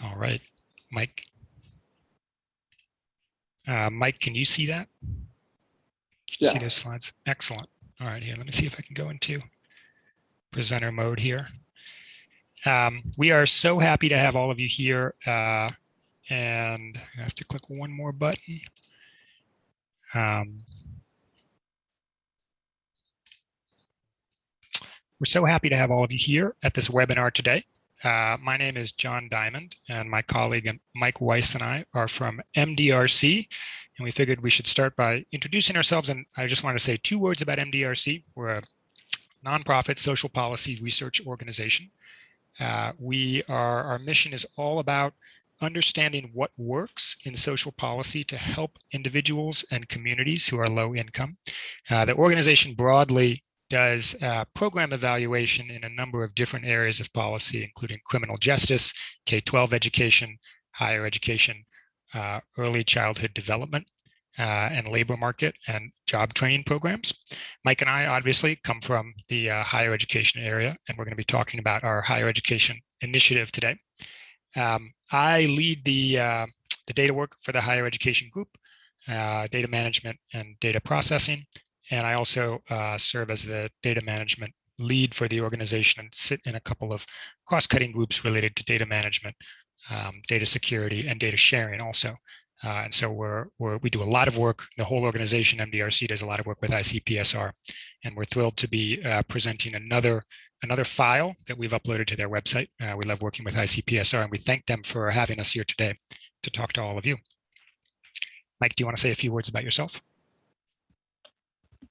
All right, Mike. Mike, can you see that? Can you see those slides? Excellent. All right, here, let me see if I can go into presenter mode here. We are so happy to have all of you here. And I have to click one more button. We're so happy to have all of you here at this webinar today. My name is John Diamond, and my colleague Mike Weiss and I are from MDRC, and we figured we should start by introducing ourselves. And I just want to say 2 words about MDRC. We're a nonprofit social policy research organization. Our mission is all about understanding what works in social policy to help individuals and communities who are low income. The organization broadly does program evaluation in a number of different areas of policy, including criminal justice, K-12 education, higher education, early childhood development, and labor market and job training programs. Mike and I obviously come from the higher education area, and we're going to be talking about our higher education initiative today. I lead the data work for the higher education group, data management and data processing. And I also serve as the data management lead for the organization and sit in a couple of cross-cutting groups related to data management, data security, and data sharing also. And so we do a lot of work. The whole organization, MDRC, does a lot of work with ICPSR. And we're thrilled to be presenting another file that we've uploaded to their website. We love working with ICPSR, and we thank them for having us here today to talk to all of you. Mike, do you want to say a few words about yourself?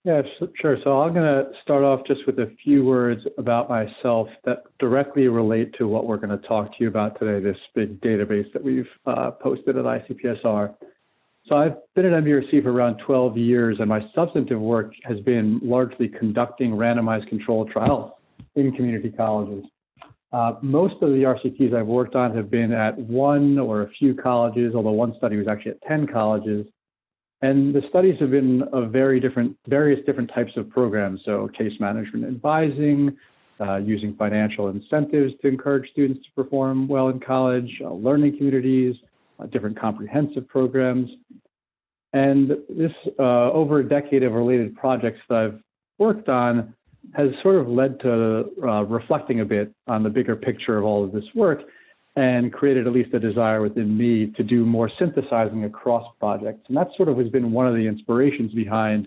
Yeah, sure. So I'm going to start off just with a few words about myself that directly relate to what we're going to talk to you about today, this big database that we've posted at ICPSR. So I've been at MDRC for around 12 years, and my substantive work has been largely conducting randomized controlled trials in community colleges. Most of the RCTs I've worked on have been at 1 or a few colleges, although one study was actually at 10 colleges. And the studies have been of various different types of programs. So case management advising, using financial incentives to encourage students to perform well in college, learning communities, different comprehensive programs. And this over a decade of related projects that I've worked on has sort of led to reflecting a bit on the bigger picture of all of this work, and created at least a desire within me to do more synthesizing across projects. And that sort of has been one of the inspirations behind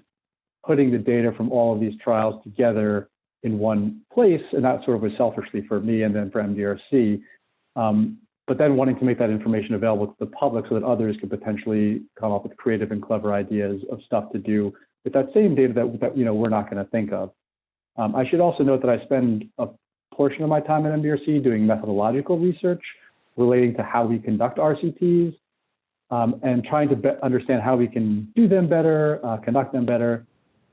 putting the data from all of these trials together in one place. And that sort of was selfishly for me and then for MDRC. But then wanting to make that information available to the public so that others could potentially come up with creative and clever ideas of stuff to do with that same data that we're not going to think of. I should also note that I spend a portion of my time at MDRC doing methodological research relating to how we conduct RCTs and trying to understand how we can do them better, conduct them better.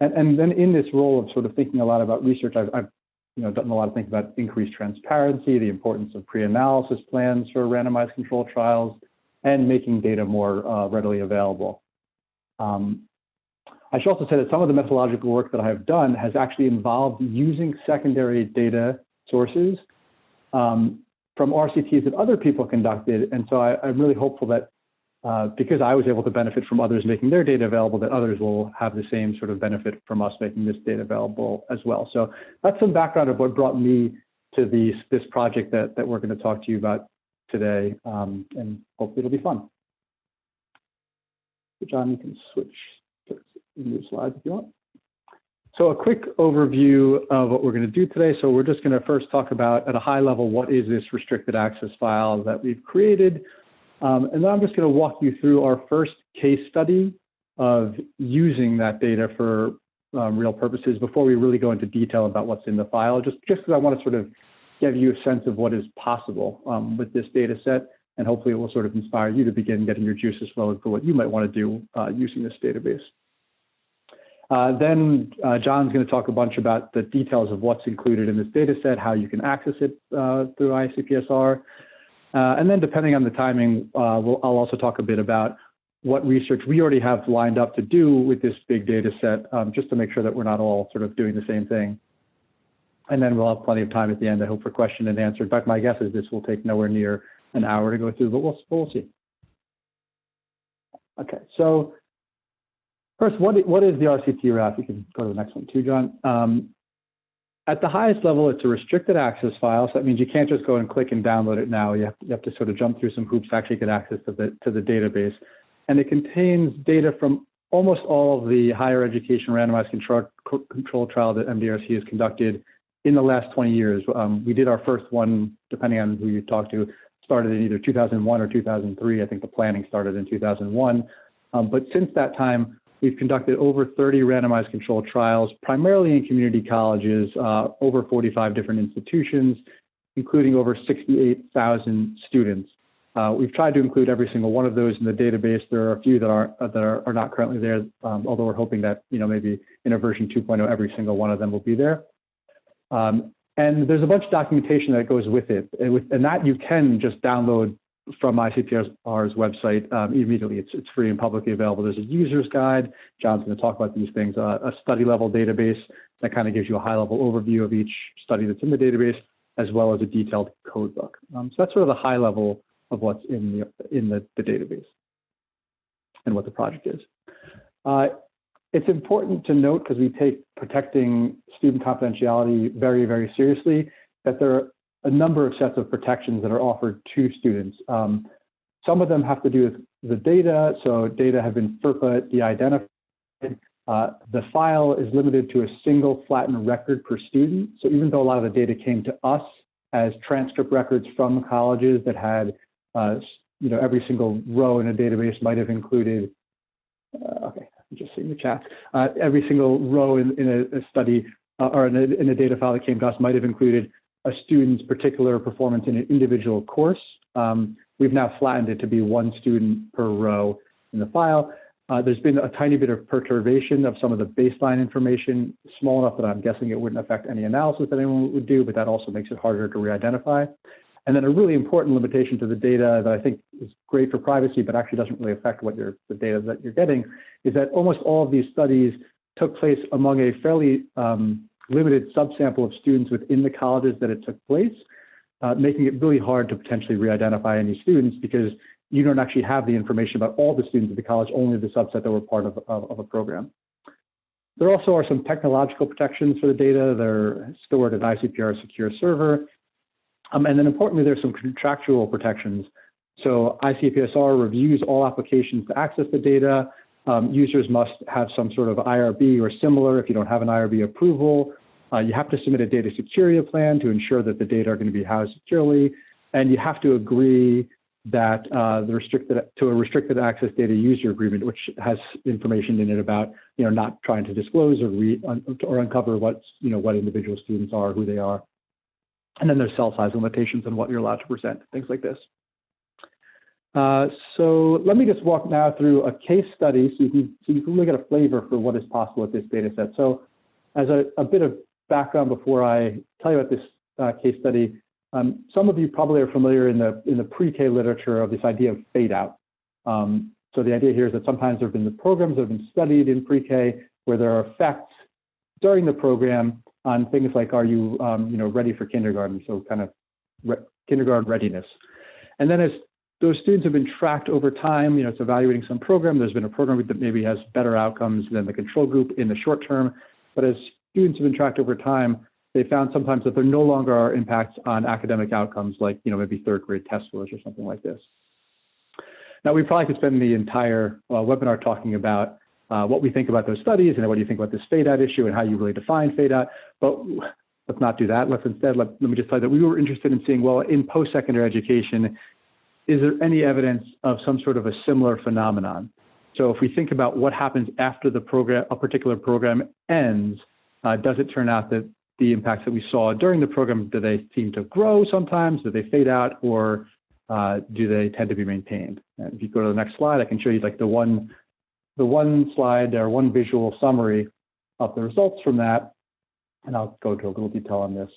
And then in this role of sort of thinking a lot about research, I've done a lot of thinking about increased transparency, the importance of pre-analysis plans for randomized controlled trials, and making data more readily available. I should also say that some of the methodological work that I have done has actually involved using secondary data sources from RCTs that other people conducted. And so I'm really hopeful that because I was able to benefit from others making their data available, that others will have the same sort of benefit from us making this data available as well. So that's some background of what brought me to this project that we're going to talk to you about today. And hopefully it'll be fun. So John, you can switch to new slides if you want. So a quick overview of what we're going to do today. So we're just going to first talk about, at a high level, what is this restricted access file that we've created. And then I'm just going to walk you through our first case study of using that data for real purposes before we really go into detail about what's in the file, just because I want to sort of give you a sense of what is possible with this data set. And hopefully it will sort of inspire you to begin getting your juices flowing for what you might want to do using this database. Then John's going to talk a bunch about the details of what's included in this data set, how you can access it through ICPSR. And then depending on the timing, I'll also talk a bit about what research we already have lined up to do with this big data set, just to make sure that we're not all sort of doing the same thing. And then we'll have plenty of time at the end, I hope, for question and answer. In fact, my guess is this will take nowhere near an hour to go through, but we'll see. Okay, so first, what is the RCT RAF? You can go to the next one too, John. At the highest level, it's a restricted access file. So that means you can't just go and click and download it now. You have to sort of jump through some hoops to actually get access to the database. And it contains data from almost all of the higher education randomized control trial that MDRC has conducted in the last 20 years. We did our first one, depending on who you talk to, started in either 2001 or 2003. I think the planning started in 2001. But since that time, we've conducted over 30 randomized controlled trials, primarily in community colleges, over 45 different institutions, including over 68,000 students. We've tried to include every single one of those in the database. There are a few that are not currently there, although we're hoping that maybe in a version 2.0, every single one of them will be there. And there's a bunch of documentation that goes with it, and that you can just download from ICPSR's website immediately. It's free and publicly available. There's a user's guide. John's going to talk about these things. A study level database that kind of gives you a high level overview of each study that's in the database, as well as a detailed code book. So that's sort of the high level of what's in the database and what the project is. It's important to note, because we take protecting student confidentiality very, very seriously, that there are a number of sets of protections that are offered to students. Some of them have to do with the data. So data have been FERPA de-identified. The file is limited to a single flattened record per student. So even though a lot of the data came to us as transcript records from colleges that had, every single row in a database might have included, okay, I'm just seeing the chat. Every single row in a study or in a data file that came to us might have included a student's particular performance in an individual course. We've now flattened it to be one student per row in the file. There's been a tiny bit of perturbation of some of the baseline information, small enough that I'm guessing it wouldn't affect any analysis that anyone would do, but that also makes it harder to re-identify. And then a really important limitation to the data that I think is great for privacy, but actually doesn't really affect the data that you're getting, is that almost all of these studies took place among a fairly limited subsample of students within the colleges that it took place, making it really hard to potentially re-identify any students because you don't actually have the information about all the students at the college, only the subset that were part of a program. There also are some technological protections for the data. They're stored at ICPR secure server. And then importantly, there's some contractual protections. So ICPSR reviews all applications to access the data. Users must have some sort of IRB or similar. If you don't have an IRB approval, you have to submit a data security plan to ensure that the data are going to be housed securely. And you have to agree that to a restricted access data user agreement, which has information in it about not trying to disclose or uncover what individual students are, who they are. And then there's cell size limitations on what you're allowed to present, things like this. So let me just walk now through a case study so you can really get a flavor for what is possible with this data set. So as a bit of background before I tell you about this case study, some of you probably are familiar in the pre-K literature of this idea of fade out. So the idea here is that sometimes there have been the programs that have been studied in pre-K where there are effects during the program on things like, are you ready for kindergarten? So kind of kindergarten readiness. And then as those students have been tracked over time, it's evaluating some program. There's been a program that maybe has better outcomes than the control group in the short term. But as students have been tracked over time, they found sometimes that there no longer are impacts on academic outcomes like, maybe third grade test scores or something like this. Now, we probably could spend the entire webinar talking about what we think about those studies and what do you think about this fade out issue and how you really define fade out. But let's not do that. Let's instead, let me just tell you that we were interested in seeing, well, in post-secondary education, is there any evidence of some sort of a similar phenomenon? So if we think about what happens after the program, a particular program ends, does it turn out that the impacts that we saw during the program, do they seem to grow sometimes? Do they fade out, or do they tend to be maintained? And if you go to the next slide, I can show you like the one slide or one visual summary of the results from that. And I'll go into a little detail on this.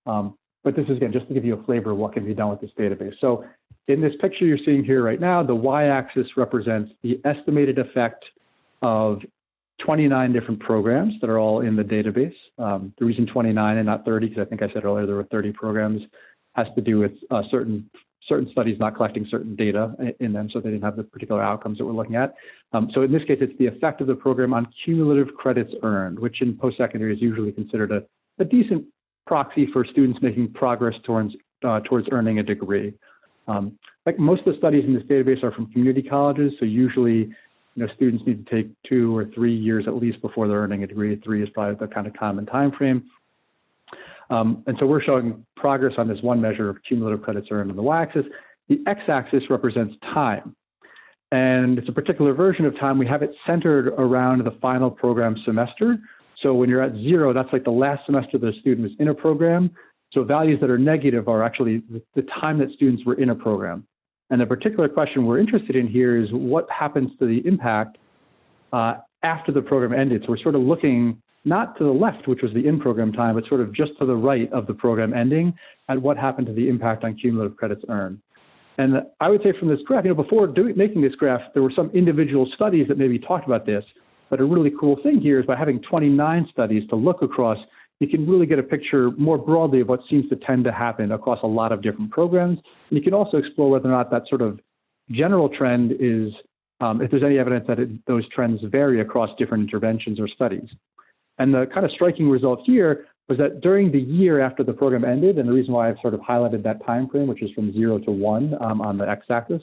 But this is, again, just to give you a flavor of what can be done with this database. So in this picture you're seeing here right now, the y-axis represents the estimated effect of 29 different programs that are all in the database. The reason 29 and not 30, because I think I said earlier there were 30 programs, has to do with certain certain studies not collecting certain data in them, so they didn't have the particular outcomes that we're looking at. So in this case, it's the effect of the program on cumulative credits earned, which in post-secondary is usually considered a decent proxy for students making progress towards earning a degree. Like most of the studies in this database are from community colleges, so usually students need to take 2 or 3 years at least before they're earning a degree. 3 is probably the kind of common time frame. And so we're showing progress on this one measure of cumulative credits earned on the y-axis. The x-axis represents time. And it's a particular version of time. We have it centered around the final program semester. So when you're at 0, that's like the last semester the student was in a program. So values that are negative are actually the time that students were in a program. And the particular question we're interested in here is what happens to the impact after the program ended. So we're sort of looking not to the left, which was the in-program time, but sort of just to the right of the program ending at what happened to the impact on cumulative credits earned. And I would say from this graph, before making this graph, there were some individual studies that maybe talked about this, but a really cool thing here is by having 29 studies to look across, you can really get a picture more broadly of what seems to tend to happen across a lot of different programs. And you can also explore whether or not that sort of general trend is, if there's any evidence that those trends vary across different interventions or studies. And the kind of striking result here was that during the year after the program ended, and the reason why I've sort of highlighted that time frame, which is from 0 to 1 on the x-axis,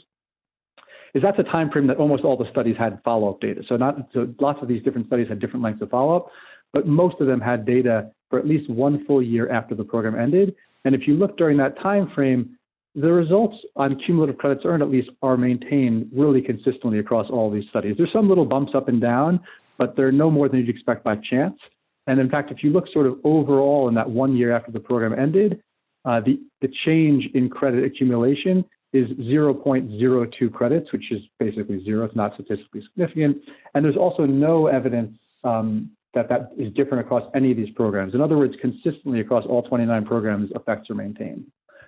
is that's a time frame that almost all the studies had follow-up data. So lots of these different studies had different lengths of follow-up, but most of them had data for at least 1 full year after the program ended. And if you look during that time frame, the results on cumulative credits earned at least are maintained really consistently across all these studies. There's some little bumps up and down, but they're no more than you'd expect by chance. And in fact, if you look sort of overall in that 1 year after the program ended, the change in credit accumulation is 0.02 credits, which is basically 0. It's not statistically significant. And there's also no evidence that is different across any of these programs. In other words, consistently across all 29 programs, effects are maintained.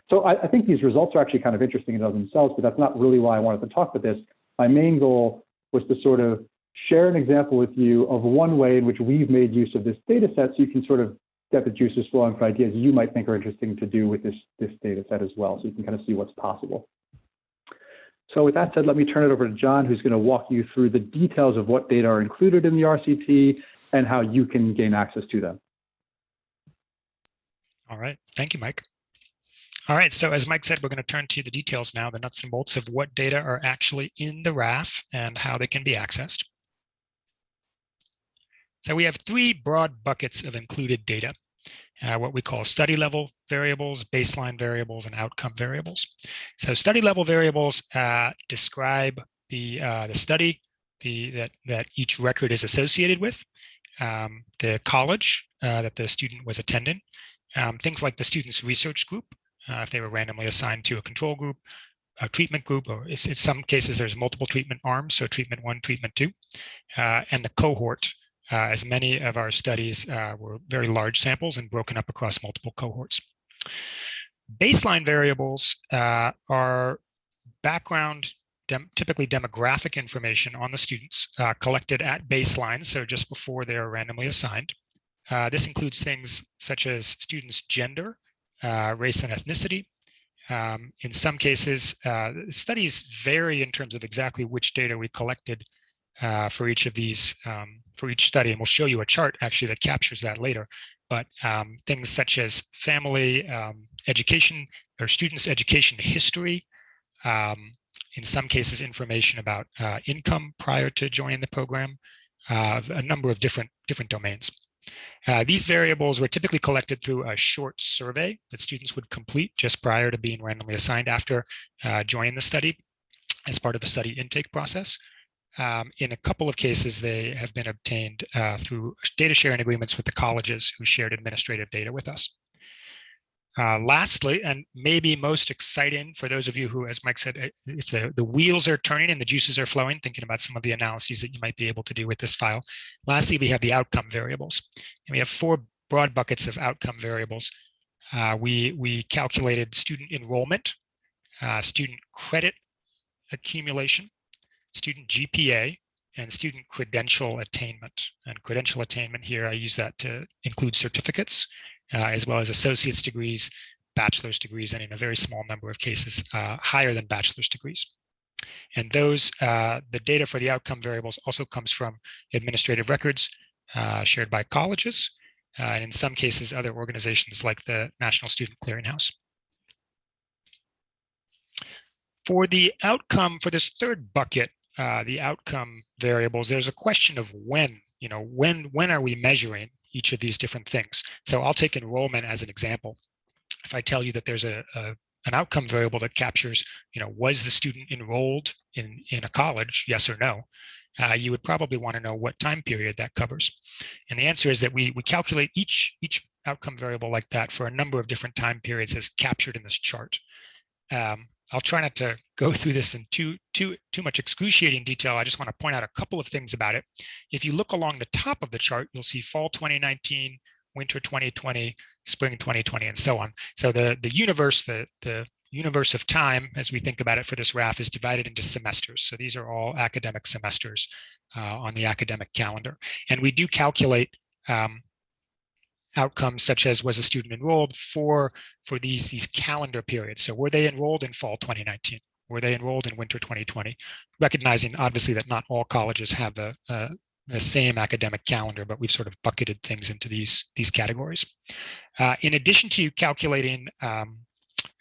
So I think these results are actually kind of interesting in and of themselves, but that's not really why I wanted to talk about this. My main goal was to sort of share an example with you of one way in which we've made use of this data set so you can sort of get the juices flowing for ideas you might think are interesting to do with this data set as well, so you can kind of see what's possible. So with that said, let me turn it over to John, who's going to walk you through the details of what data are included in the RCT and how you can gain access to them. All right. Thank you, Mike. All right. So as Mike said, we're going to turn to the details now, the nuts and bolts of what data are actually in the RAF and how they can be accessed. So we have 3 broad buckets of included data, what we call study level variables, baseline variables, and outcome variables. So study level variables describe the study that each record is associated with, the college that the student was attending, things like the student's research group, if they were randomly assigned to a control group, a treatment group, or in some cases there's multiple treatment arms, so treatment 1, treatment 2, and the cohort, as many of our studies were very large samples and broken up across multiple cohorts. Baseline variables are background, typically demographic information on the students collected at baseline, so just before they're randomly assigned. This includes things such as students' gender, race and ethnicity. In some cases, studies vary in terms of exactly which data we collected for each of these, for each study, and we'll show you a chart actually that captures that later. But things such as family, education, or students' education history, in some cases information about income prior to joining the program, a number of different domains. These variables were typically collected through a short survey that students would complete just prior to being randomly assigned after joining the study as part of a study intake process. In a couple of cases, they have been obtained through data sharing agreements with the colleges who shared administrative data with us. Lastly, and maybe most exciting for those of you who, as Mike said, if the wheels are turning and the juices are flowing, thinking about some of the analyses that you might be able to do with this file. Lastly, we have the outcome variables. And we have 4 broad buckets of outcome variables. We calculated student enrollment, student credit accumulation, student GPA, and student credential attainment. And credential attainment here, I use that to include certificates, as well as associate's degrees, bachelor's degrees, and in a very small number of cases, higher than bachelor's degrees. And those, the data for the outcome variables also comes from administrative records shared by colleges, and in some cases, other organizations like the National Student Clearinghouse. For the outcome, for this third bucket, the outcome variables, there's a question of when, when are we measuring each of these different things? So I'll take enrollment as an example. If I tell you that there's an outcome variable that captures, was the student enrolled in a college, yes or no, you would probably want to know what time period that covers. And the answer is that we calculate each outcome variable like that for a number of different time periods as captured in this chart. I'll try not to go through this in too much excruciating detail. I just want to point out a couple of things about it. If you look along the top of the chart, you'll see fall 2019, winter 2020, spring 2020, and so on. So the universe of time, as we think about it for this RAF, is divided into semesters. So these are all academic semesters on the academic calendar. And we do calculate outcomes such as, was a student enrolled for these calendar periods. So were they enrolled in fall 2019? Were they enrolled in winter 2020? Recognizing obviously that not all colleges have the same academic calendar, but we've sort of bucketed things into these categories. In addition to calculating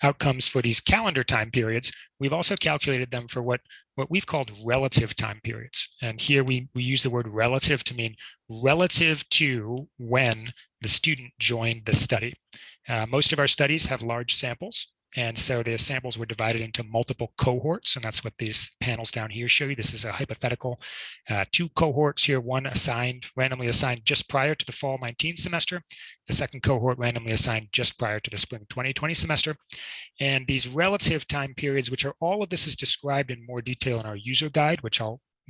outcomes for these calendar time periods, we've also calculated them for what we've called relative time periods. And here we use the word relative to mean relative to when the student joined the study. Most of our studies have large samples, and so the samples were divided into multiple cohorts, and that's what these panels down here show you. This is a hypothetical. 2 cohorts here, one randomly assigned just prior to the fall 19 semester, the second cohort randomly assigned just prior to the spring 2020 semester. And these relative time periods, which are all of this is described in more detail in our user guide, which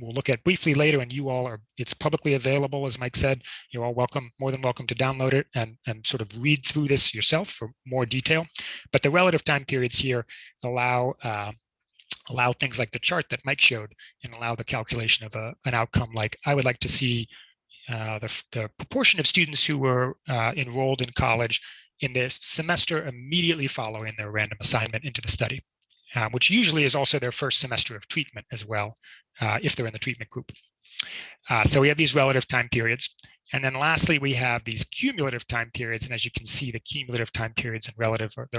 we'll look at briefly later, and you all it's publicly available, as Mike said. You're all more than welcome to download it and sort of read through this yourself for more detail. But the relative time periods here allow things like the chart that Mike showed, and allow the calculation of an outcome like, I would like to see the proportion of students who were enrolled in college in the semester immediately following their random assignment into the study. Which usually is also their first semester of treatment as well, if they're in the treatment group. So we have these relative time periods. And then lastly, we have these cumulative time periods. And as you can see, the cumulative time periods and relative, they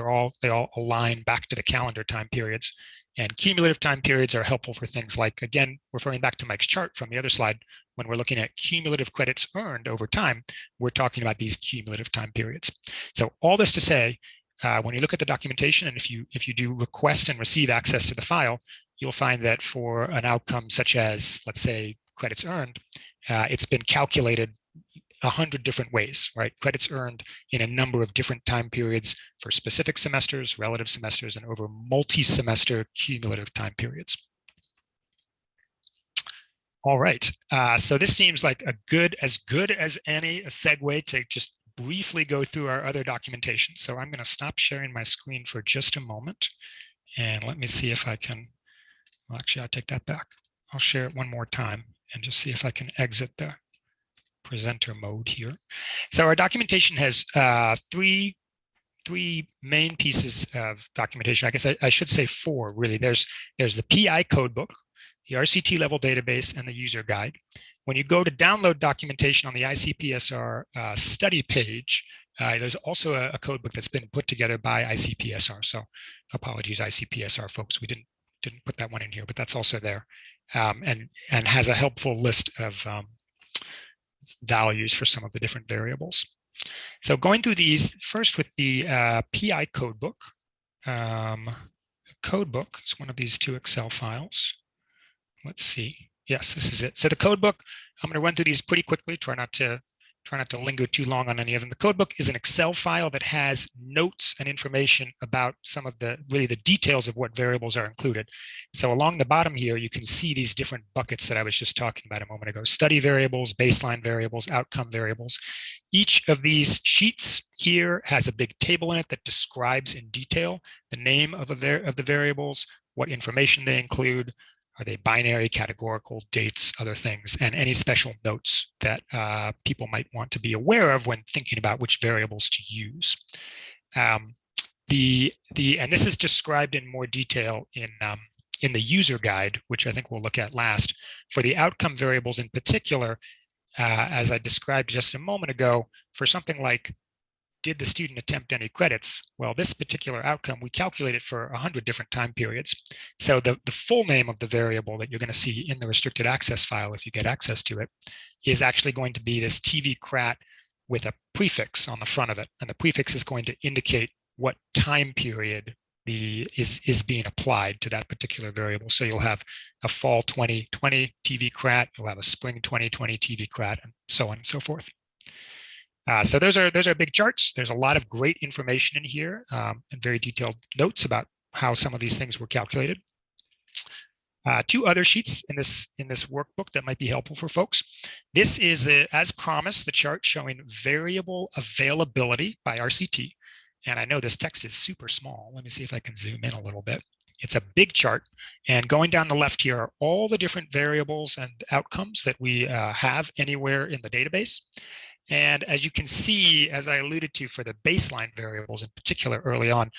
all align back to the calendar time periods. And cumulative time periods are helpful for things like, again, referring back to Mike's chart from the other slide, when we're looking at cumulative credits earned over time, we're talking about these cumulative time periods. So all this to say, when you look at the documentation, and if you do request and receive access to the file, you'll find that for an outcome such as, let's say, credits earned, it's been calculated 100 different ways, right? Credits earned in a number of different time periods for specific semesters, relative semesters, and over multi-semester cumulative time periods. All right, so this seems like as good as any a segue to just briefly go through our other documentation. So I'm going to stop sharing my screen for just a moment, and let me see if I can, well, actually I'll take that back. I'll share it one more time and just see if I can exit the presenter mode here. So our documentation has three main pieces of documentation. I guess I should say 4 really. There's the PI codebook, the RCT level database, and the user guide. When you go to download documentation on the ICPSR study page, there's also a codebook that's been put together by ICPSR. So apologies, ICPSR folks, we didn't put that one in here, but that's also there, and has a helpful list of values for some of the different variables. So going through these first with the PI codebook. The codebook is one of these 2 Excel files. Let's see. Yes, this is it. So the codebook, I'm going to run through these pretty quickly. Try not to linger too long on any of them. The codebook is an Excel file that has notes and information about some of the details of what variables are included. So along the bottom here, you can see these different buckets that I was just talking about a moment ago: study variables, baseline variables, outcome variables. Each of these sheets here has a big table in it that describes in detail the name of the variables, what information they include. Are they binary, categorical, dates, other things, and any special notes that people might want to be aware of when thinking about which variables to use. And this is described in more detail in the user guide, which I think we'll look at last. For the outcome variables in particular, as I described just a moment ago, for something like, did the student attempt any credits? Well, this particular outcome, we calculated for 100 different time periods. So the full name of the variable that you're going to see in the restricted access file, if you get access to it, is actually going to be this TV-CRAT with a prefix on the front of it. And the prefix is going to indicate what time period is being applied to that particular variable. So you'll have a fall 2020 TV-CRAT, you'll have a spring 2020 TV-CRAT, and so on and so forth. So those are big charts. There's a lot of great information in here and very detailed notes about how some of these things were calculated. Two other sheets in this workbook that might be helpful for folks. This is, as promised, the chart showing variable availability by RCT. And I know this text is super small. Let me see if I can zoom in a little bit. It's a big chart. And going down the left here are all the different variables and outcomes that we have anywhere in the database. And as you can see, as I alluded to for the baseline variables in particular early on,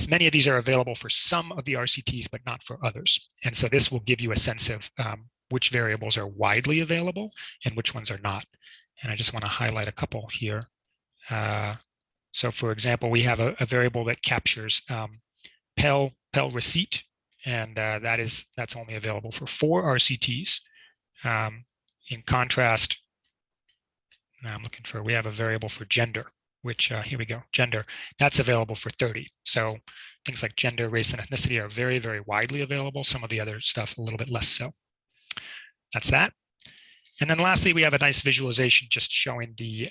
many of these are available for some of the RCTs, but not for others. And so this will give you a sense of which variables are widely available and which ones are not. And I just want to highlight a couple here. So for example, we have a variable that captures Pell receipt, and that's only available for 4 RCTs. In contrast, now we have a variable for gender, which here we go, gender, that's available for 30. So things like gender, race, and ethnicity are very, very widely available. Some of the other stuff a little bit less so. That's that. And then lastly, we have a nice visualization just showing the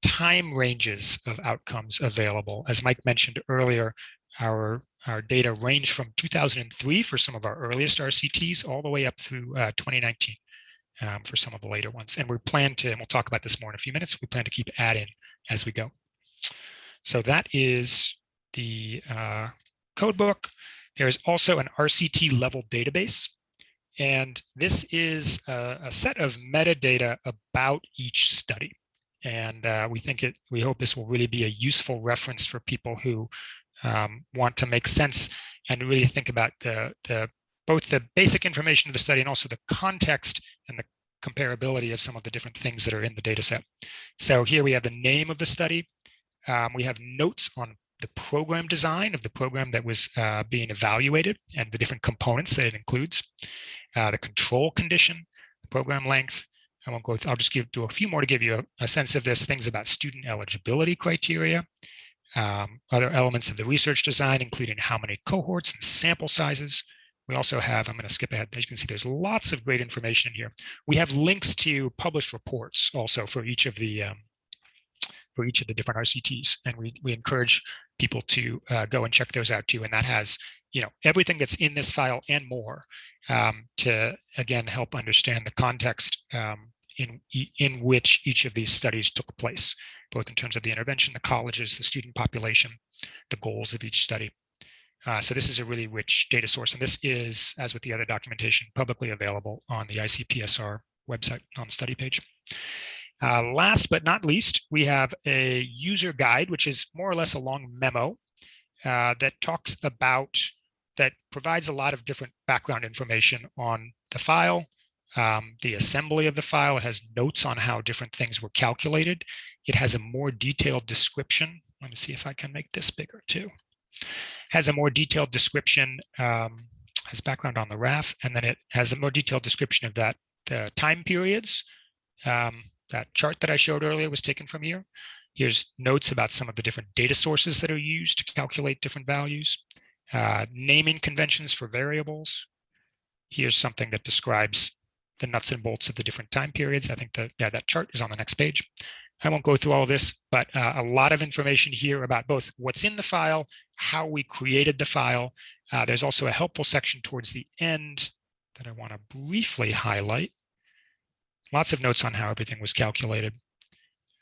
time ranges of outcomes available. As Mike mentioned earlier, our data range from 2003 for some of our earliest RCTs all the way up through 2019. For some of the later ones. And we plan to, and we'll talk about this more in a few minutes, we plan to keep adding as we go. So that is the code book. There's also an RCT level database. And this is a set of metadata about each study. And we hope this will really be a useful reference for people who want to make sense and really think about both the basic information of the study and also the context and the comparability of some of the different things that are in the data set. So here we have the name of the study. We have notes on the program design of the program that was being evaluated and the different components that it includes, the control condition, the program length. I won't go, I'll just do a few more to give you a sense of this, things about student eligibility criteria, other elements of the research design, including how many cohorts and sample sizes. We also have, I'm going to skip ahead, as you can see, there's lots of great information in here. We have links to published reports also for each of the different RCTs, and we encourage people to go and check those out too. And that has, everything that's in this file and more to, again, help understand the context in which each of these studies took place, both in terms of the intervention, the colleges, the student population, the goals of each study. So this is a really rich data source, and this is, as with the other documentation, publicly available on the ICPSR website on the study page. Last but not least, we have a user guide, which is more or less a long memo that provides a lot of different background information on the file, the assembly of the file. It has notes on how different things were calculated. It has a more detailed description. Let me see if I can make this bigger too. Has a more detailed description, has background on the RAF, and then it has a more detailed description of the time periods. That chart that I showed earlier was taken from here. Here's notes about some of the different data sources that are used to calculate different values, naming conventions for variables. Here's something that describes the nuts and bolts of the different time periods. I think that chart is on the next page. I won't go through all of this, but a lot of information here about both what's in the file, how we created the file. There's also a helpful section towards the end that I want to briefly highlight. Lots of notes on how everything was calculated.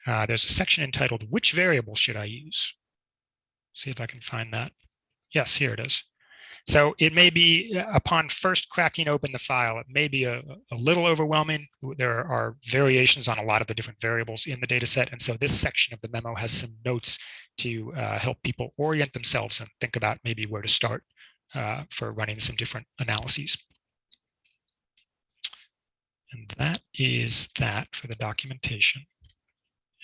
There's a section entitled, "Which variable should I use?" See if I can find that. Yes, here it is. So it may be, upon first cracking open the file, it may be a little overwhelming. There are variations on a lot of the different variables in the data set. And so this section of the memo has some notes to help people orient themselves and think about maybe where to start for running some different analyses. And that is that for the documentation.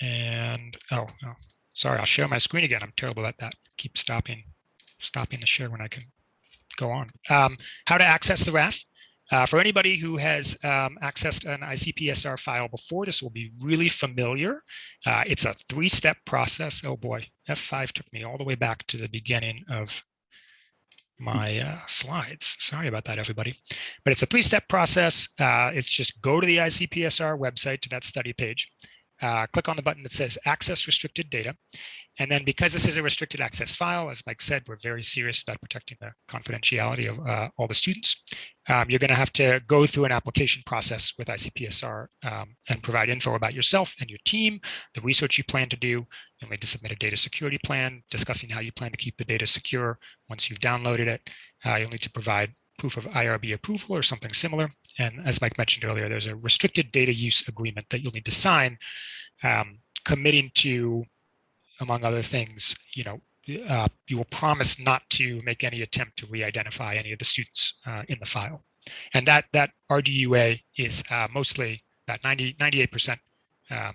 And sorry, I'll share my screen again. I'm terrible at that. Keep stopping the share when I can go on. How to access the RAF. For anybody who has accessed an ICPSR file before, this will be really familiar. It's a 3-step process. Oh boy, F5 took me all the way back to the beginning of my slides. Sorry about that, everybody. But it's a 3-step process. It's just go to the ICPSR website, to that study page. Click on the button that says Access Restricted Data. And then because this is a restricted access file, as Mike said, we're very serious about protecting the confidentiality of all the students. You're going to have to go through an application process with ICPSR and provide info about yourself and your team, the research you plan to do. You'll need to submit a data security plan discussing how you plan to keep the data secure once you've downloaded it. You'll need to provide proof of IRB approval or something similar. And as Mike mentioned earlier, there's a restricted data use agreement that you'll need to sign, committing to, among other things, you will promise not to make any attempt to re-identify any of the students in the file. And that RDUA is mostly about 98%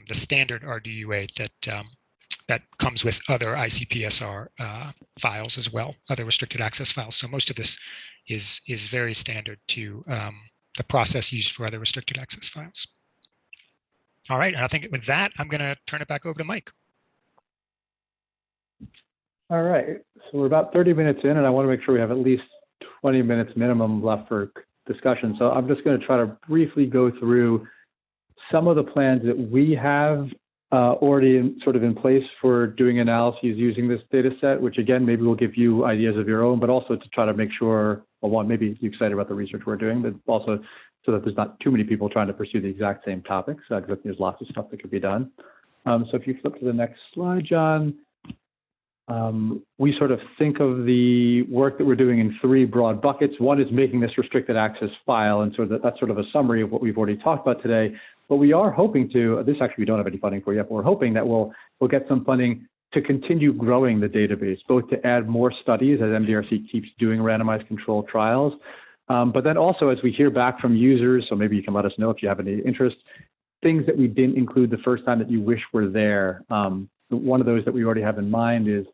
the standard RDUA that comes with other ICPSR files as well, other restricted access files. So most of this is very standard to the process used for other restricted access files. All right, and I think with that, I'm going to turn it back over to Mike. All right, so we're about 30 minutes in, and I want to make sure we have at least 20 minutes minimum left for discussion. So I'm just going to try to briefly go through some of the plans that we have already in place for doing analyses using this data set, which again, maybe will give you ideas of your own, but also to try to make sure, well, one, maybe you're excited about the research we're doing, but also so that there's not too many people trying to pursue the exact same topics. Because there's lots of stuff that could be done. So if you flip to the next slide, John, we sort of think of the work that we're doing in 3 broad buckets. One is making this restricted access file, and that's sort of a summary of what we've already talked about today. But we are hoping to, this actually we don't have any funding for yet, but we're hoping that we'll get some funding to continue growing the database, both to add more studies as MDRC keeps doing randomized controlled trials, but then also as we hear back from users, so maybe you can let us know if you have any interest, things that we didn't include the first time that you wish were there. One of those that we already have in mind is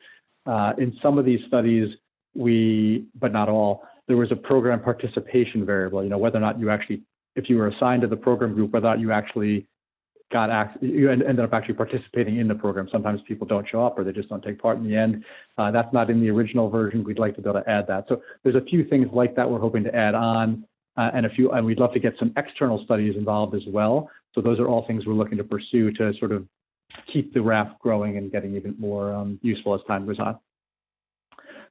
in some of these studies, but not all, there was a program participation variable, whether or not you actually, if you were assigned to the program group, whether or not you actually you ended up actually participating in the program. Sometimes people don't show up or they just don't take part in the end. That's not in the original version. We'd like to be able to add that. So there's a few things like that we're hoping to add on, and we'd love to get some external studies involved as well. So those are all things we're looking to pursue to sort of keep the RAF growing and getting even more useful as time goes on.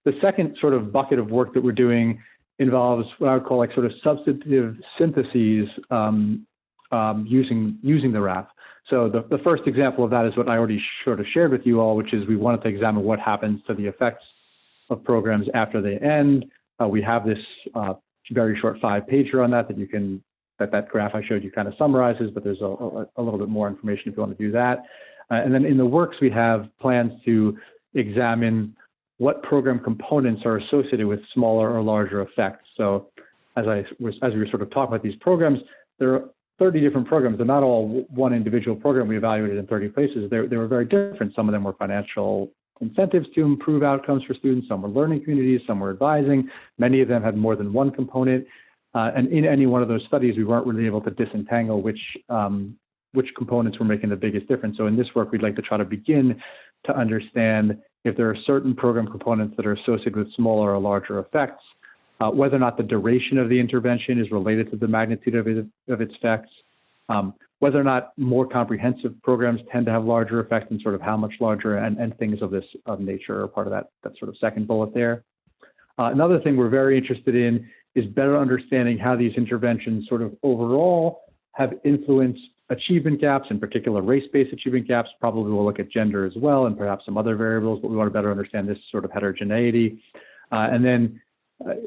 The second sort of bucket of work that we're doing involves what I would call like sort of substantive syntheses using the RAF. So the first example of that is what I already sort of shared with you all, which is we wanted to examine what happens to the effects of programs after they end. We have this very short 5-pager on that you can, that graph I showed you kind of summarizes, but there's a little bit more information if you want to do that. And then in the works, we have plans to examine what program components are associated with smaller or larger effects. So as we were sort of talking about these programs, there are 30 different programs. They're not all one individual program we evaluated in 30 places. They were very different. Some of them were financial incentives to improve outcomes for students. Some were learning communities. Some were advising. Many of them had more than one component. And in any one of those studies, we weren't really able to disentangle which components were making the biggest difference. So in this work, we'd like to try to begin to understand if there are certain program components that are associated with smaller or larger effects, whether or not the duration of the intervention is related to the magnitude of its effects, whether or not more comprehensive programs tend to have larger effects and sort of how much larger, and things of this nature are part of that sort of second bullet there. Another thing we're very interested in is better understanding how these interventions sort of overall have influenced achievement gaps, in particular race-based achievement gaps. Probably we'll look at gender as well and perhaps some other variables, but we want to better understand this sort of heterogeneity. And then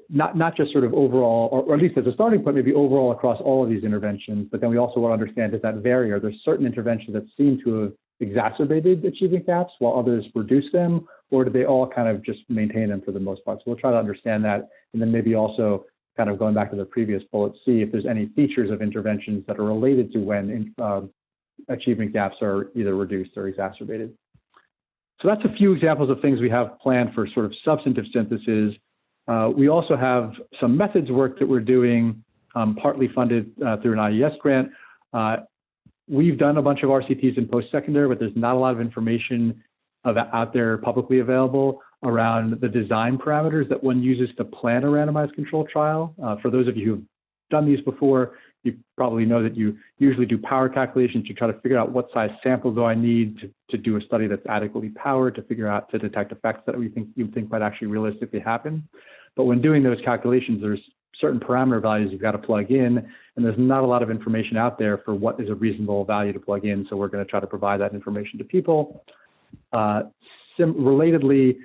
not just sort of overall, or at least as a starting point, maybe overall across all of these interventions, but then we also want to understand, does that vary? Are there certain interventions that seem to have exacerbated achievement gaps while others reduce them, or do they all kind of just maintain them for the most part? So we'll try to understand that, and then maybe also kind of going back to the previous bullet, see if there's any features of interventions that are related to when achievement gaps are either reduced or exacerbated. So that's a few examples of things we have planned for sort of substantive synthesis. We also have some methods work that we're doing, partly funded through an IES grant. We've done a bunch of RCTs in post-secondary, but there's not a lot of information out there publicly available around the design parameters that one uses to plan a randomized controlled trial. For those of you who've done these before, you probably know that you usually do power calculations to try to figure out what size sample do I need to do a study that's adequately powered to figure out to detect effects that you think might actually realistically happen. But when doing those calculations, there's certain parameter values you've got to plug in, and there's not a lot of information out there for what is a reasonable value to plug in. So we're going to try to provide that information to people. Relatedly,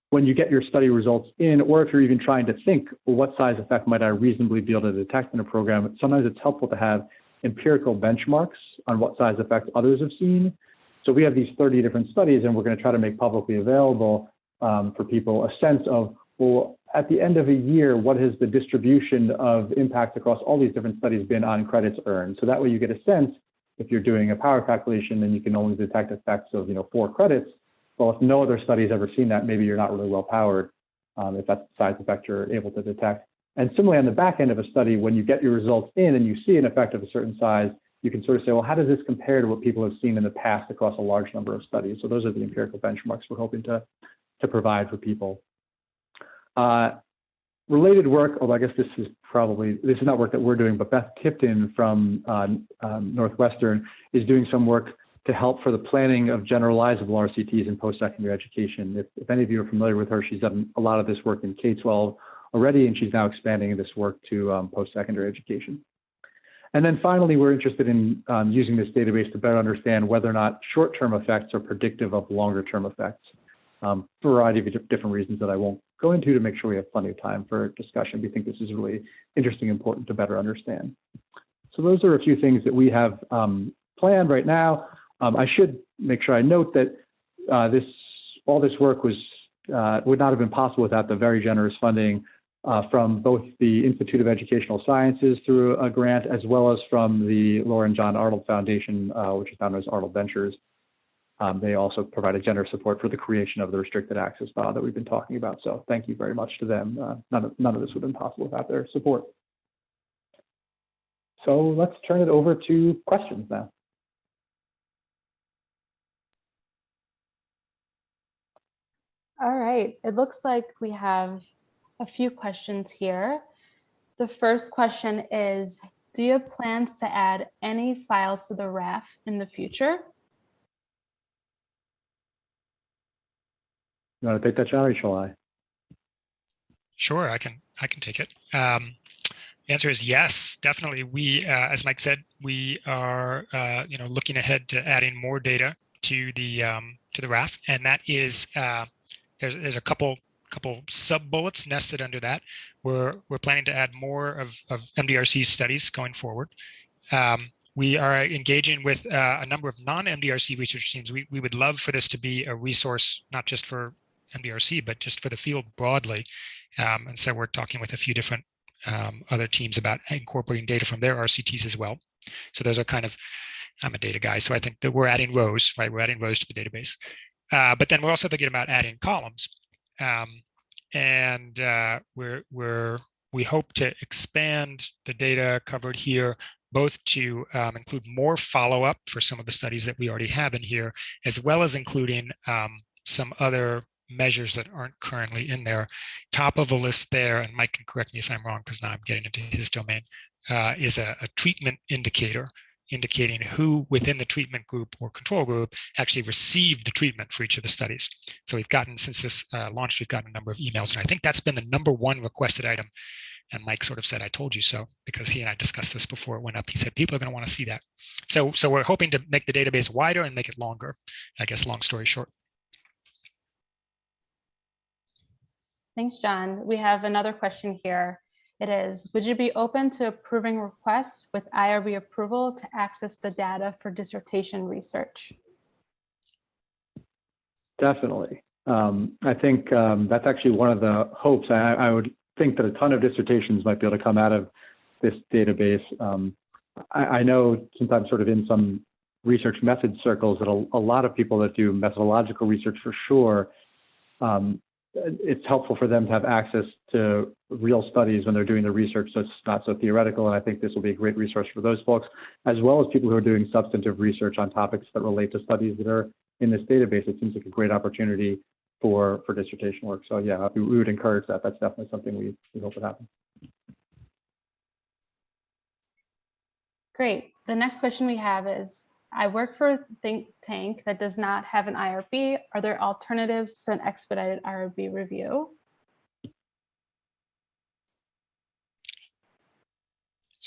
when you get your study results in, or if you're even trying to think, well, what size effect might I reasonably be able to detect in a program, sometimes it's helpful to have empirical benchmarks on what size effects others have seen. So we have these 30 different studies, and we're going to try to make publicly available for people a sense of, well, at the end of a year, what has the distribution of impact across all these different studies been on credits earned? So that way you get a sense, if you're doing a power calculation, then you can only detect effects of 4 credits. Well, if no other study has ever seen that, maybe you're not really well powered if that's the size effect you're able to detect. And similarly, on the back end of a study, when you get your results in and you see an effect of a certain size, you can sort of say, well, how does this compare to what people have seen in the past across a large number of studies? So those are the empirical benchmarks we're hoping to provide for people. Related work, although I guess this is not work that we're doing, but Beth Tipton from Northwestern is doing some work to help for the planning of generalizable RCTs in post-secondary education. If any of you are familiar with her, she's done a lot of this work in K-12 already, and she's now expanding this work to post-secondary education. And then finally, we're interested in using this database to better understand whether or not short-term effects are predictive of longer-term effects, for a variety of different reasons that I won't go into, to make sure we have plenty of time for discussion. We think this is really interesting and important to better understand. So those are a few things that we have planned right now. I should make sure I note that all this work would not have been possible without the very generous funding from both the Institute of Educational Sciences through a grant, as well as from the Laura and John Arnold Foundation, which is known as Arnold Ventures. They also provided generous support for the creation of the restricted access file that we've been talking about. So thank you very much to them. None of this would have been possible without their support. So let's turn it over to questions now. All right, it looks like we have a few questions here. The first question is, do you have plans to add any files to the RAF in the future? You want to take that, John, or shall I? Sure, I can take it. The answer is yes, definitely. We, as Mike said, we are looking ahead to adding more data to the RAF, and that is there's a couple sub bullets nested under that. We're planning to add more of MDRC studies going forward. We are engaging with a number of non-MDRC research teams. We would love for this to be a resource, not just for MDRC, but just for the field broadly. And so we're talking with a few different other teams about incorporating data from their RCTs as well. So those are kind of, I'm a data guy, so I think that we're adding rows, right? We're adding rows to the database. But then we're also thinking about adding columns. We hope to expand the data covered here, both to include more follow-up for some of the studies that we already have in here, as well as including some other measures that aren't currently in there. Top of the list there, and Mike can correct me if I'm wrong, because now I'm getting into his domain, is a treatment indicator, indicating who within the treatment group or control group actually received the treatment for each of the studies. So we've gotten, since this launched, we've gotten a number of emails, and I think that's been the #1 requested item. And Mike sort of said, I told you so, because he and I discussed this before it went up. He said, people are going to want to see that. So we're hoping to make the database wider and make it longer, I guess, long story short. Thanks, John. We have another question here. It is, would you be open to approving requests with IRB approval to access the data for dissertation research? Definitely. I think that's actually one of the hopes. I would think that a ton of dissertations might be able to come out of this database. I know sometimes sort of in some research method circles that a lot of people that do methodological research for sure, it's helpful for them to have access to real studies when they're doing the research, so it's not so theoretical. And I think this will be a great resource for those folks, as well as people who are doing substantive research on topics that relate to studies that are in this database. It seems like a great opportunity for dissertation work. So yeah, we would encourage that. That's definitely something we hope would happen. Great. The next question we have is, I work for a think tank that does not have an IRB. Are there alternatives to an expedited IRB review?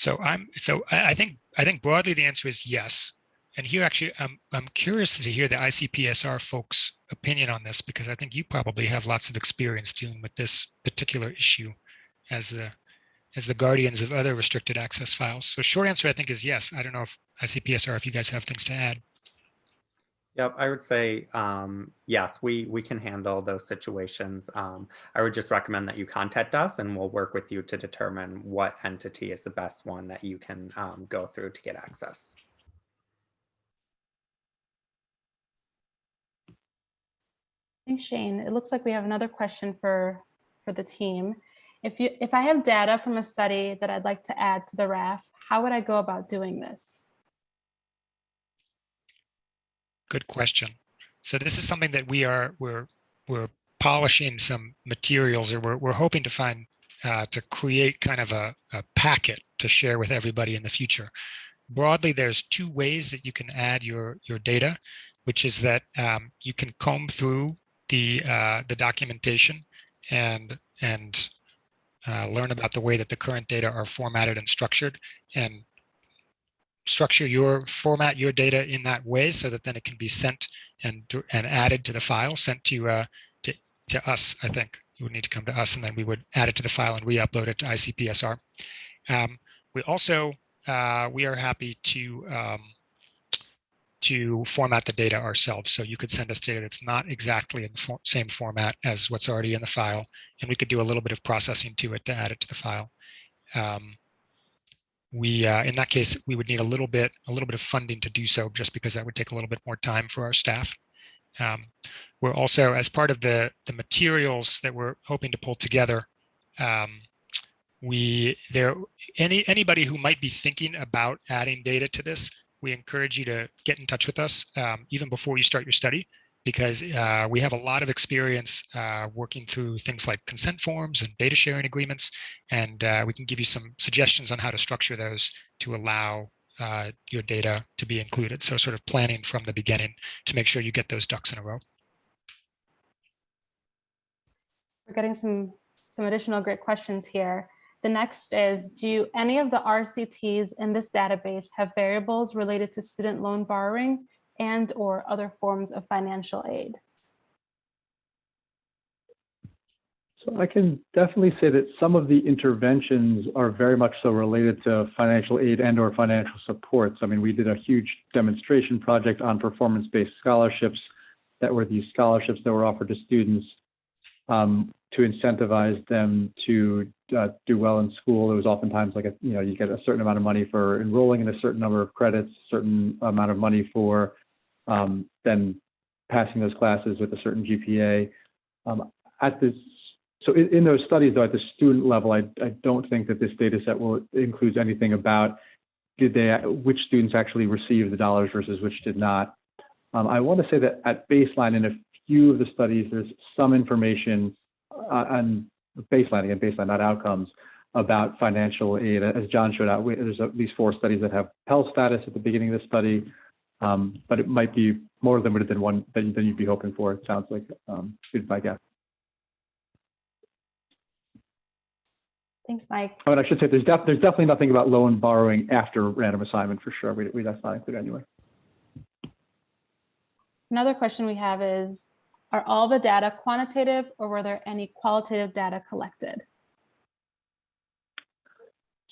I think broadly the answer is yes. And here actually, I'm curious to hear the ICPSR folks' opinion on this, because I think you probably have lots of experience dealing with this particular issue as the guardians of other restricted access files. So short answer, I think, is yes. I don't know if ICPSR, if you guys have things to add. Yep, I would say yes, we can handle those situations. I would just recommend that you contact us and we'll work with you to determine what entity is the best one that you can go through to get access. Thanks, Shane. It looks like we have another question for the team. If I have data from a study that I'd like to add to the RAF, how would I go about doing this? Good question. So this is something that we're polishing some materials, or we're hoping to find to create kind of a packet to share with everybody in the future. Broadly, there's two ways that you can add your data, which is that you can comb through the documentation and learn about the way that the current data are formatted and structured, and format your data in that way so that then it can be sent and added to the file, sent to us. I think you would need to come to us, and then we would add it to the file and re-upload it to ICPSR. We also we are happy to format the data ourselves. So you could send us data that's not exactly in the same format as what's already in the file, and we could do a little bit of processing to it to add it to the file. In that case, we would need a little bit of funding to do so, just because that would take a little bit more time for our staff. We're also, as part of the materials that we're hoping to pull together, anybody who might be thinking about adding data to this, we encourage you to get in touch with us even before you start your study, because we have a lot of experience working through things like consent forms and data sharing agreements, and we can give you some suggestions on how to structure those to allow your data to be included. So sort of planning from the beginning to make sure you get those ducks in a row. We're getting some additional great questions here. The next is, do any of the RCTs in this database have variables related to student loan borrowing and or other forms of financial aid? So I can definitely say that some of the interventions are very much so related to financial aid and or financial supports. I mean, we did a huge demonstration project on performance-based scholarships that were these scholarships that were offered to students to incentivize them to do well in school. It was oftentimes like you get a certain amount of money for enrolling in a certain number of credits, certain amount of money for then passing those classes with a certain GPA. So in those studies, though, at the student level, I don't think that this data set includes anything about which students actually received the dollars versus which did not. I want to say that at baseline, in a few of the studies, there's some information on baseline, not outcomes, about financial aid. As John showed out, there's at least 4 studies that have Pell status at the beginning of the study, but it might be more limited than one than you'd be hoping for. It sounds like good my guess. Thanks, Mike. Oh, and I should say there's definitely nothing about loan borrowing after random assignment for sure. That's not included anyway. Another question we have is, Are all the data quantitative, or were there any qualitative data collected?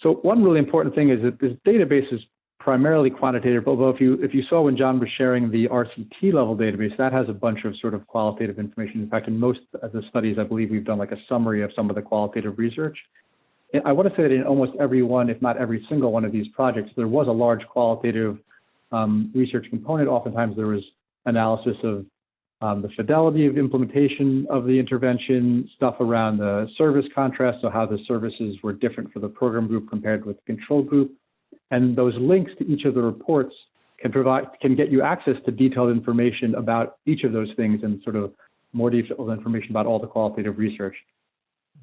So one really important thing is that this database is primarily quantitative, although if you saw when John was sharing the RCT level database, that has a bunch of sort of qualitative information. In fact, in most of the studies, I believe we've done like a summary of some of the qualitative research. I want to say that in almost every one, if not every single one of these projects, there was a large qualitative research component. Oftentimes there was analysis of the fidelity of implementation of the intervention, stuff around the service contrast, so how the services were different for the program group compared with the control group. And those links to each of the reports can get you access to detailed information about each of those things and sort of more detailed information about all the qualitative research.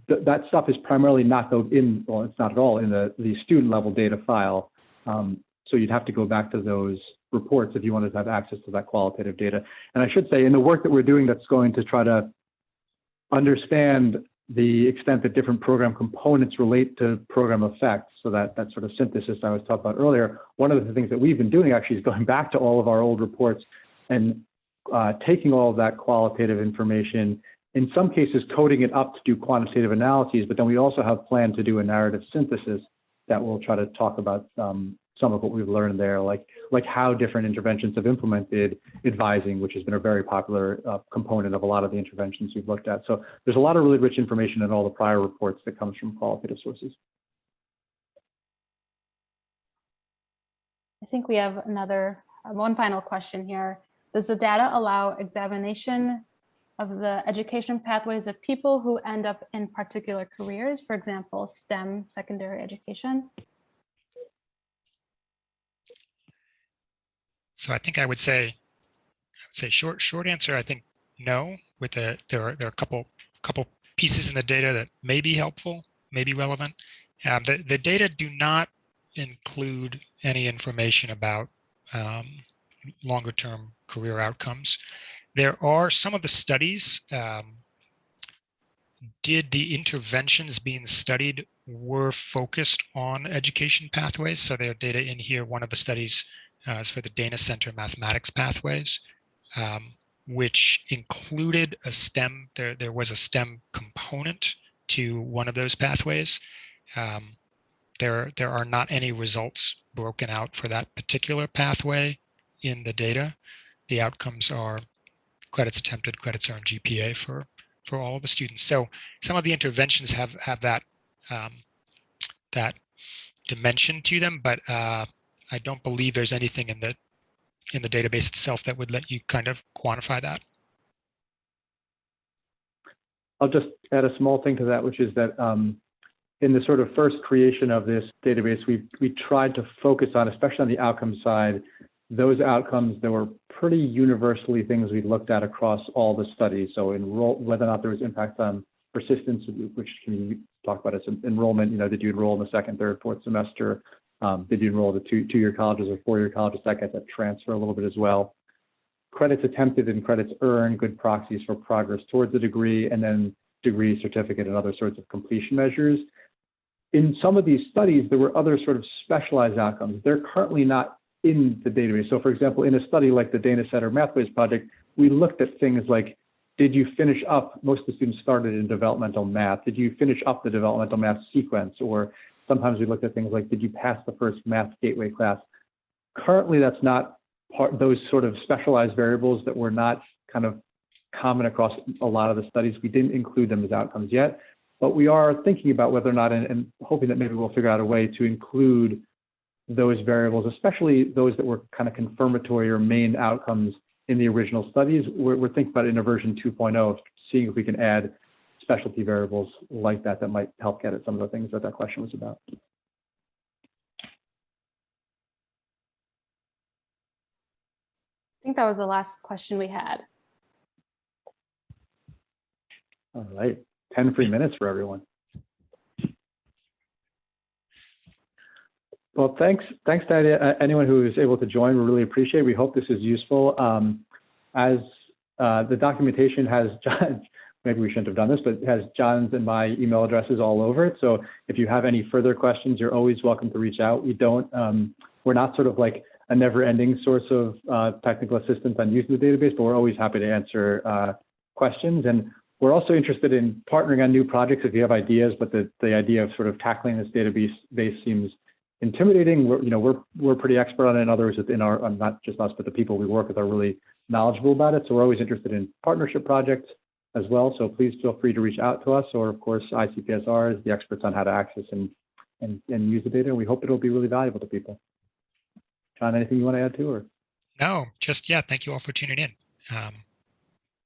That stuff is primarily not well, it's not at all in the student level data file. So you'd have to go back to those reports if you wanted to have access to that qualitative data. And I should say, in the work that we're doing that's going to try to understand the extent that different program components relate to program effects, so that sort of synthesis I was talking about earlier, one of the things that we've been doing actually is going back to all of our old reports and taking all of that qualitative information, in some cases coding it up to do quantitative analyses, but then we also have planned to do a narrative synthesis that will try to talk about some of what we've learned there, like how different interventions have implemented advising, which has been a very popular component of a lot of the interventions we've looked at. So there's a lot of really rich information in all the prior reports that comes from qualitative sources. I think we have one final question here. Does the data allow examination of the education pathways of people who end up in particular careers, for example, STEM secondary education? So I think I would say short answer. I think no. With there are a couple pieces in the data that may be helpful, may be relevant. The data do not include any information about longer term career outcomes. There are some of the studies. Did the interventions being studied were focused on education pathways? So there are data in here. One of the studies is for the Dana Center Mathematics Pathways, which included a STEM. There was a STEM component to one of those pathways. There are not any results broken out for that particular pathway in the data. The outcomes are credits attempted, credits earned, GPA for all of the students. So some of the interventions have that that dimension to them, but I don't believe there's anything in the database itself that would let you kind of quantify that. I'll just add a small thing to that, which is that in the sort of first creation of this database, we tried to focus on, especially on the outcome side, those outcomes that were pretty universally things we looked at across all the studies. So whether or not there was impact on persistence, which can be talked about as enrollment. Did you enroll in the second, third, fourth semester? Did you enroll the two-year colleges or four-year colleges? That gets that transfer a little bit as well. Credits attempted and credits earned, good proxies for progress towards a degree, and then degree, certificate, and other sorts of completion measures. In some of these studies, there were other sort of specialized outcomes. They're currently not in the database. So for example, in a study like the Dana Center Mathways project, we looked at things like, did you finish up, most of the students started in developmental math, did you finish up the developmental math sequence? Or sometimes we looked at things like, did you pass the first math gateway class? Currently, that's not those sort of specialized variables that were not kind of common across a lot of the studies. We didn't include them as outcomes yet, but we are thinking about whether or not, and hoping that maybe we'll figure out a way to include those variables, especially those that were kind of confirmatory or main outcomes in the original studies. We're thinking about it in a version 2.0, seeing if we can add specialty variables like that might help get at some of the things that question was about. I think that was the last question we had. All right, 10 free minutes for everyone. Well, thanks to anyone who is able to join. We really appreciate it. We hope this is useful. As the documentation has maybe we shouldn't have done this, but it has John's and my email addresses all over it. So if you have any further questions, you're always welcome to reach out. We're not sort of like a never-ending source of technical assistance on using the database, but we're always happy to answer questions. And we're also interested in partnering on new projects if you have ideas, but the idea of sort of tackling this database seems intimidating. We're pretty expert on it, and others within our, not just us, but the people we work with are really knowledgeable about it. So we're always interested in partnership projects as well. So please feel free to reach out to us, or of course, ICPSR is the experts on how to access and use the data. And we hope it'll be really valuable to people. John, anything you want to add to, or? No, just, yeah, thank you all for tuning in.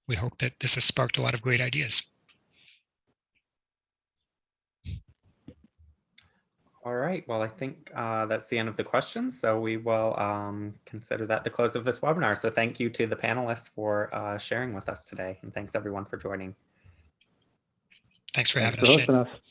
We hope that this has sparked a lot of great ideas. All right, well, I think that's the end of the questions. So we will consider that the close of this webinar. So thank you to the panelists for sharing with us today. And thanks everyone for joining. Thanks for having Thanks for us, Shane. hosting us.